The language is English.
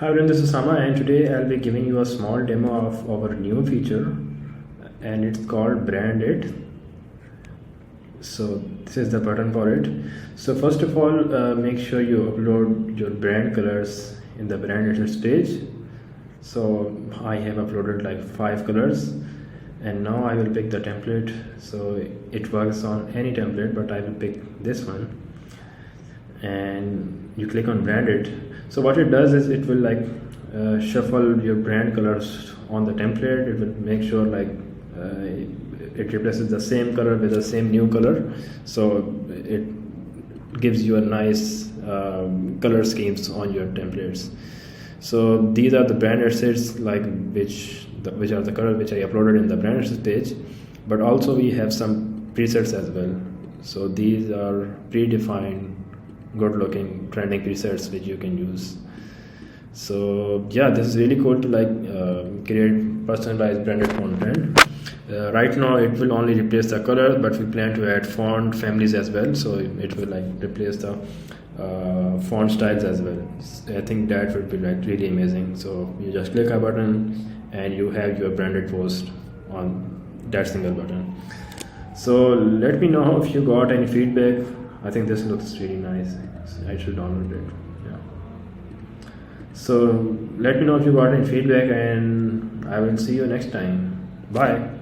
Hi everyone, this is Usama and today I'll be giving you a small demo of our new feature and it's called Brand It. So this is the button for it. So first of all, make sure you upload your brand colors in the Brand It stage. So I have uploaded like 5 colors and now I will pick the template. So it works on any template, but I will pick this one and you click on Brand It. So what it does is it will like shuffle your brand colors on the template. It will make sure like it replaces the same color with the same new color, so it gives you a nice color schemes on your templates. So these are the brand assets, like which are the color which I uploaded in the brand assets page, but also we have some presets as well. So these are predefined good looking trending presets which you can use. So yeah, this is really cool to like create personalized branded content. Right now it will only replace the color, but we plan to add font families as well, so it will like replace the font styles as well. I think that would be like really amazing. So you just click a button and you have your branded post on that single button. So let me know if you got any feedback. I think this looks really nice. I should download it. Yeah. So let me know if you got any feedback and I will see you next time. Bye.